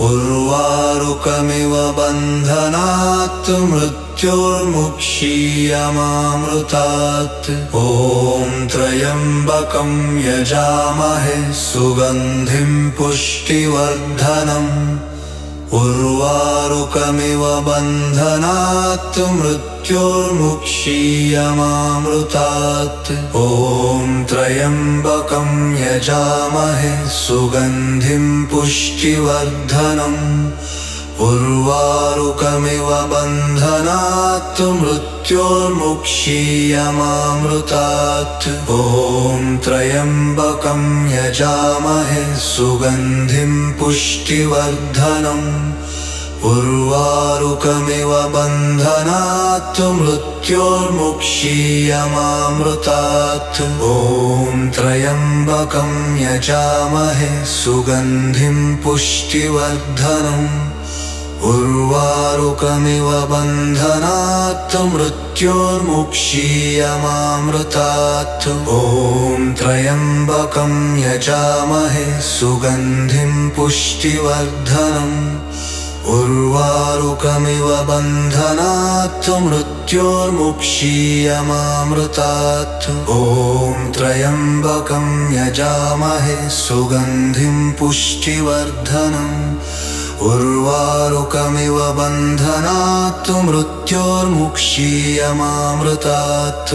उर्वारुकमिव बन्धनात् मृत्योर्मुक्षीयमामृतात् ॐ त्र्यम्बकं यजामहे सुगन्धिं पुष्टिवर्धनम् उर्वारुकमिव बन्धनात् मृत्योर्मुक्षीयमामृतात् ॐ त्र्यम्बकं यजामहे सुगन्धिं पुष्टिवर्धनम् उर्वारुकमिव बन्धनात् मृत्योर्मुक्षीयमामृतात् ॐ त्र्यम्बकं यजामहे सुगन्धिं पुष्टिवर्धनम् उर्वारुकमिव बन्धनात् मृत्योर्मुक्षीयमामृतात् ॐ त्र्यम्बकं यजामहे सुगन्धिं पुष्टिवर्धनम् उर्वारुकमिव बन्धनात् मृत्योर्मुक्षीयमामृतात् ॐ त्र्यम्बकं यजामहे सुगन्धिं पुष्टिवर्धनम् उर्वारुकमिव बन्धनात् मृत्योर्मुक्षीयमामृतात् ॐ त्र्यम्बकं यजामहे सुगन्धिं पुष्टिवर्धनम् उर्वारुकमिव बन्धनात् मृत्योर्मुक्षीयमामृतात्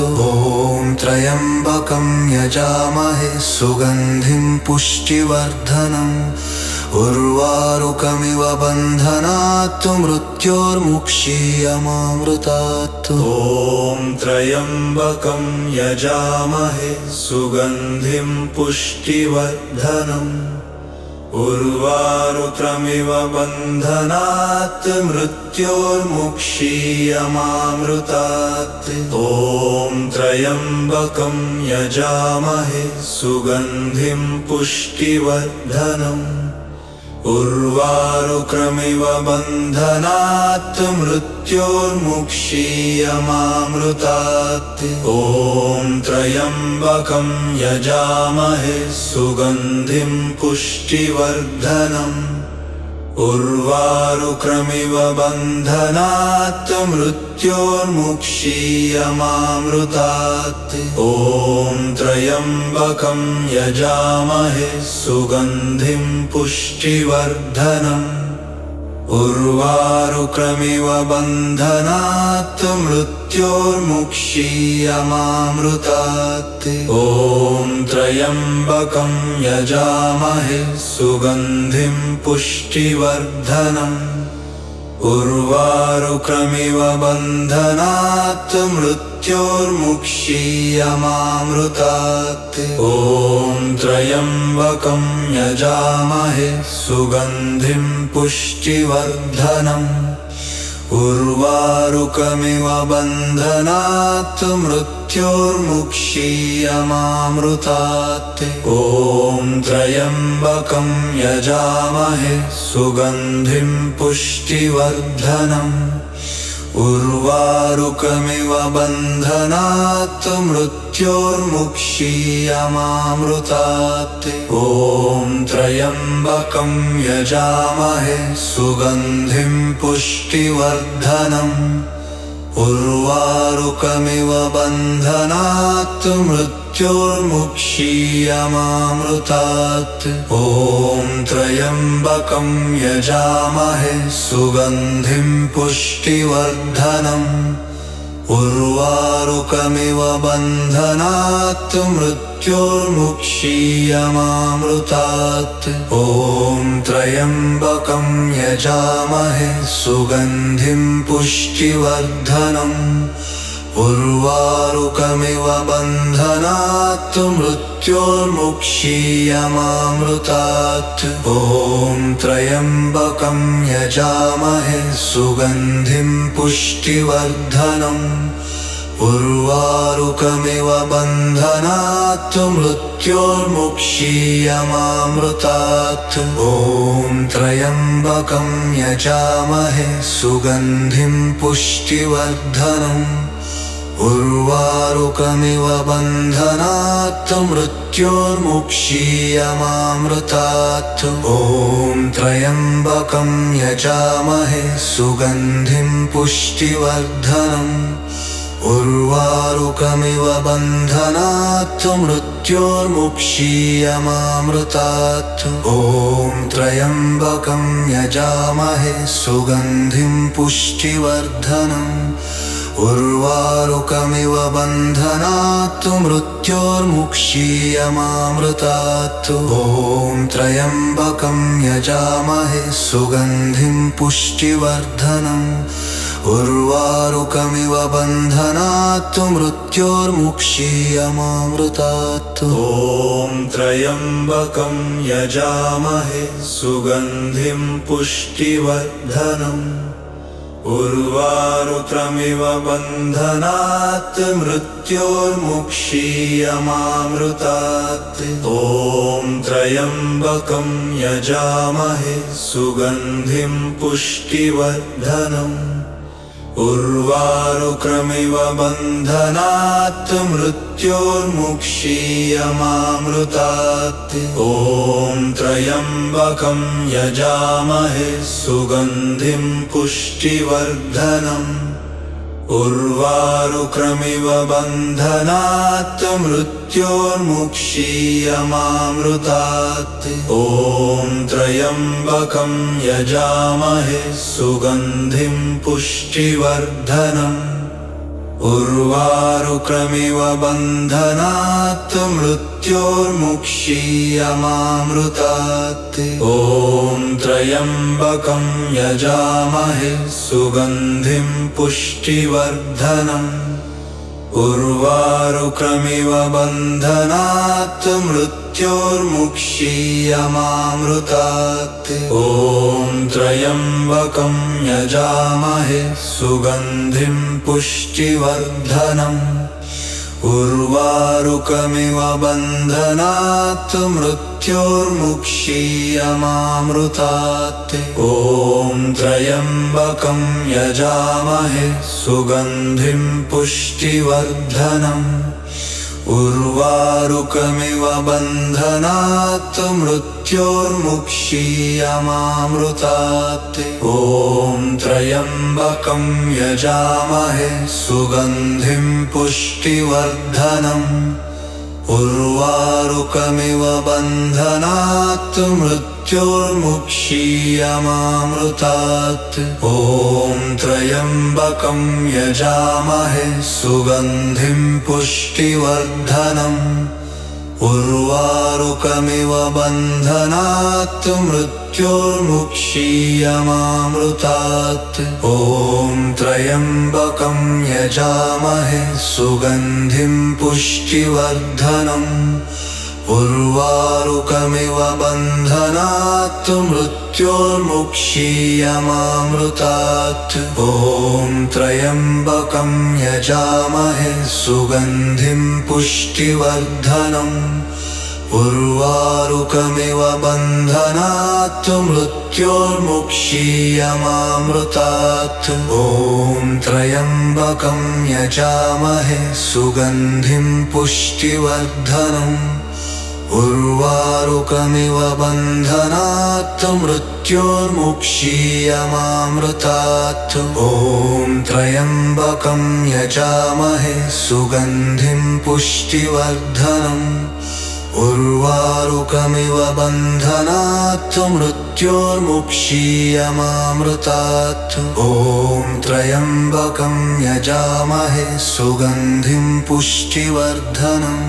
ॐ त्र्यम्बकं यजामहे सुगन्धिं पुष्टिवर्धनम् उर्वारुकमिव बन्धनात् मृत्योर्मुक्षीयमामृतात् ॐ त्र्यम्बकं यजामहे सुगन्धिं पुष्टिवर्धनम् उर्वारुकमिव बन्धनात् मृत्योर्मुक्षीयमामृतात् ॐ त्र्यम्बकं यजामहे सुगन्धिं पुष्टिवर्धनम् उर्वारुकमिव बन्धनात् मृत्योर्मुक्षीयमामृतात् ॐ त्र्यम्बकं यजामहे सुगन्धिं पुष्टिवर्धनम् उर्वारुकमिव बन्धनात् मृत्योर्मुक्षीयमामृतात् ॐ त्र्यम्बकं यजामहे सुगन्धिं पुष्टिवर्धनम् उर्वारुकमिव बन्धनात् मृत्योर्मुक्षीयमामृतात् ॐ त्र्यम्बकं यजामहे सुगन्धिं पुष्टिवर्धनम् उर्वारुकमिव बन्धनात् मृत्योर्मुक्षीयमामृतात् ॐ त्र्यम्बकं यजामहे सुगन्धिं पुष्टिवर्धनम् उर्वारुकमिव बन्धनात् मृत्योर्मुक्षीयमामृतात् ॐ त्र्यम्बकं यजामहे सुगन्धिं पुष्टिवर्धनम् उर्वारुकमिव बन्धनात् मृत्योर्मुक्षीयमामृतात् ॐ त्र्यम्बकं यजामहे सुगन्धिं पुष्टिवर्धनम् उर्वारुकमिव बन्धनात् मृत्योर्मुक्षीयमामृतात् ॐ त्र्यम्बकं यजामहे सुगन्धिं पुष्टिवर्धनम् उर्वारुकमिव बन्धनात् मृत्योर्मुक्षीयमामृतात् ॐ त्र्यम्बकं यजामहे सुगन्धिं पुष्टिवर्धनम् उर्वारुकमिव बन्धनात् मृत्योर्मुक्षीयमामृतात् ॐ त्र्यम्बकं यजामहे सुगन्धिं पुष्टिवर्धनम् उर्वारुकमिव बन्धनात् मृत्योर्मुक्षीयमामृतात् ॐ त्र्यम्बकं यजामहे सुगन्धिं पुष्टिवर्धनम् उर्वारुकमिव बन्धनात् मृत्योर्मुक्षीयमामृतात् ॐ त्र्यम्बकं यजामहे सुगन्धिं पुष्टिवर्धनम् उर्वारुकमिव बन्धनात् मृत्योर्मुक्षीयमामृतात् ॐ त्र्यम्बकं यजामहे सुगन्धिं पुष्टिवर्धनम् उर्वारुकमिव बन्धनात् मृत्योर्मुक्षीयमामृतात् ॐ त्र्यम्बकं यजामहे सुगन्धिं पुष्टिवर्धनम् उर्वारुकमिव बन्धनात् मृत्योर्मुक्षीयमामृतात् ॐ त्र्यम्बकं यजामहे सुगन्धिं पुष्टिवर्धनम् उर्वारुकमिव बन्धनात् मृत्योर्मुक्षीयमामृतात् ॐ त्र्यम्बकं यजामहे सुगन्धिं पुष्टिवर्धनम् उर्वारुकमिव बन्धनात् मृत्योर्मुक्षीयमामृतात् ॐ त्र्यम्बकं यजामहे सुगन्धिं पुष्टिवर्धनम् उर्वारुकमिव बन्धनात् मृत्योर्मुक्षीयमामृतात् ॐ त्र्यम्बकं यजामहे सुगन्धिं पुष्टिवर्धनम् उर्वारुकमिव बन्धनात् मृत्योर्मुक्षीयमामृतात् ॐ त्र्यम्बकं यजामहे सुगन्धिं पुष्टिवर्धनम् उर्वारुकमिव बन्धनात् मृत्योर्मुक्षीयमामृतात् ॐ त्र्यम्बकं यजामहे सुगन्धिं पुष्टिवर्धनम् उर्वारुकमिव बन्धनात् मृत्योर्मुक्षीयमामृतात् ॐ त्र्यम्बकं यजामहे सुगन्धिं पुष्टिवर्धनम् उर्वारुकमिव बन्धनात् मृत्योर्मुक्षीयमामृतात् ॐ त्र्यम्बकं यजामहे सुगन्धिं पुष्टिवर्धनम् उर्वारुकमिव बन्धनात् मृत्योर्मुक्षीयमामृतात् ॐ त्र्यम्बकं यजामहे सुगन्धिं पुष्टिवर्धनम् उर्वारुकमिव बन्धनात् मृत्योर्मुक्षीयमामृतात् ॐ त्र्यम्बकं यजामहे सुगन्धिं पुष्टिवर्धनम् उर्वारुकमिव बन्धनात् मृत्योर्मुक्षीयमामृतात् ॐ त्र्यम्बकं यजामहे सुगन्धिं पुष्टिवर्धनम् उर्वारुकमिव बन्धनात् मृत्योर्मुक्षीयमामृतात् ॐ त्र्यम्बकं यजामहे सुगन्धिं पुष्टिवर्धनम् उर्वारुकमिव बन्धनात् मृत्योर्मुक्षीयमामृतात् ॐ त्र्यम्बकं यजामहे सुगन्धिं पुष्टिवर्धनम् उर्वारुकमिव बन्धनात् मृत्योर्मुक्षीयमामृतात् ॐ त्र्यम्बकं यजामहे सुगन्धिं पुष्टिवर्धनम्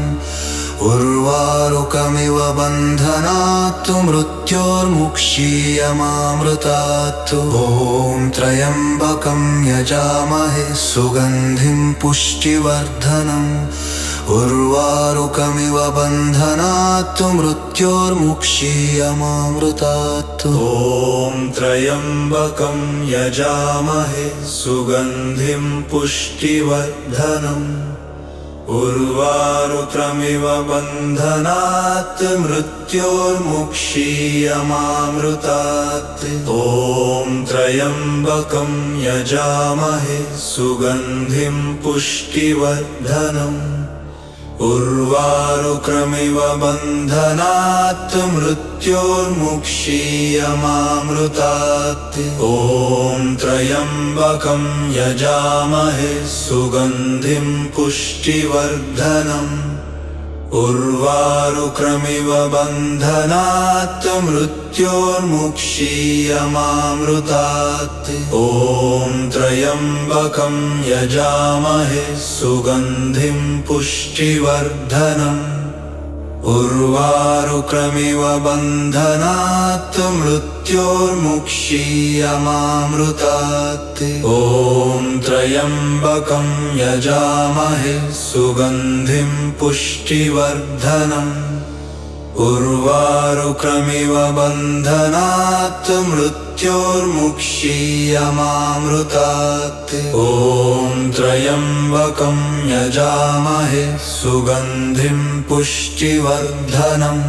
उर्वारुकमिव बन्धनात् मृत्योर्मुक्षीयमामृतात् ॐ त्र्यम्बकं यजामहे सुगन्धिं पुष्टिवर्धनम् उर्वारुकमिव बन्धनात् मृत्योर्मुक्षीयमामृतात् ॐ त्र्यम्बकं यजामहे सुगन्धिं पुष्टिवर्धनम् उर्वारुकमिव बन्धनात् मृत्योर्मुक्षीयमामृतात् ॐ त्र्यम्बकं यजामहे सुगन्धिं पुष्टिवर्धनम् उर्वारुकमिव बन्धनात् मृत्योर्मुक्षीयमामृतात् ॐ त्र्यम्बकं यजामहे सुगन्धिं पुष्टिवर्धनम् उर्वारुकमिव बन्धनात् मृत्योर्मुक्षीयमामृतात् ॐ त्र्यम्बकं यजामहे सुगन्धिं पुष्टिवर्धनम् उर्वारुकमिव बन्धनात् मृत्योर्मुक्षीयमामृतात् ॐ त्र्यम्बकं यजामहे सुगन्धिं पुष्टिवर्धनम् उर्वारुकमिव बन्धनात् मृत्योर्मुक्षीयमामृतात् ॐ त्र्यम्बकं यजामहे सुगन्धिं पुष्टिवर्धनम्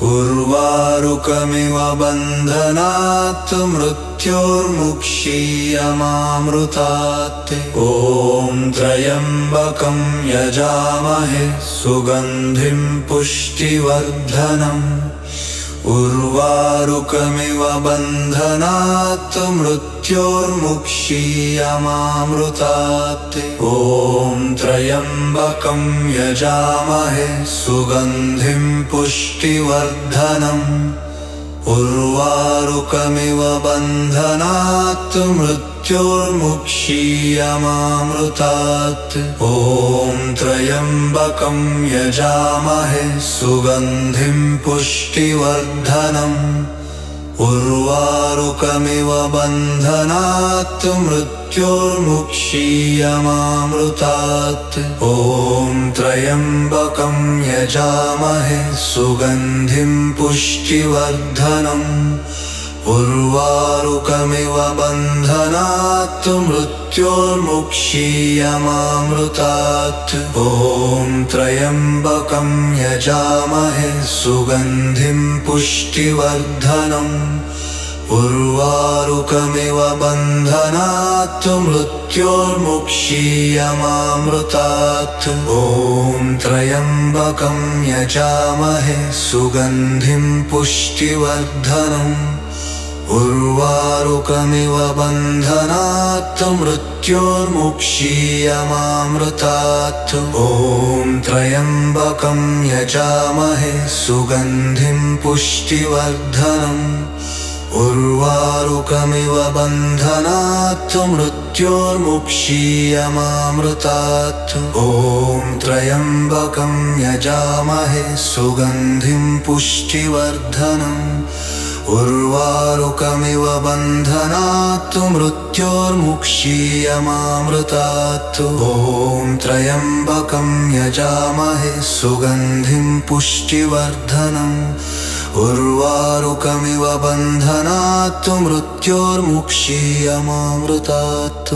उर्वारुकमिव बन्धनात् मृत्योर्मुक्षीयमामृतात् ॐ त्र्यम्बकं यजामहे सुगन्धिं पुष्टिवर्धनम् उर्वारुकमिव बन्धनात् मृत्योर्मुक्षीयमामृतात् ॐ त्र्यम्बकं यजामहे सुगन्धिं पुष्टिवर्धनम् उर्वारुकमिव बन्धनात् मृत्योर्मुक्षीयमामृतात् ॐ त्र्यम्बकं यजामहे सुगन्धिं पुष्टिवर्धनम् उर्वारुकमिव बन्धनात् मृत्योर्मुक्षीयमामृतात् ॐ त्र्यम्बकं यजामहे सुगन्धिं पुष्टिवर्धनम् उर्वारुकमिव बन्धनात् मृत्योर्मुक्षीयमामृतात् ॐ त्र्यम्बकं यजामहे सुगन्धिं पुष्टिवर्धनम् उर्वारुकमिव बन्धनात् मृत्योर्मुक्षीयमामृतात् ॐ त्र्यम्बकं यजामहे सुगन्धिं पुष्टिवर्धनम् उर्वारुकमिव बन्धनात् मृत्योर्मुक्षीयमामृतात् ॐ त्र्यम्बकं यजामहे सुगन्धिं पुष्टिवर्धनम् उर्वारुकमिव बन्धनात् मृत्योर्मुक्षीयमामृतात् ॐ त्र्यम्बकं यजामहे सुगन्धिं पुष्टिवर्धनम् उर्वारुकमिव बन्धनात् मृत्योर्मुक्षीयमामृतात् ॐ त्र्यम्बकं यजामहे सुगन्धिं पुष्टिवर्धनम् उर्वारुकमिव बन्धनात् मृत्योर्मुक्षीयमामृतात्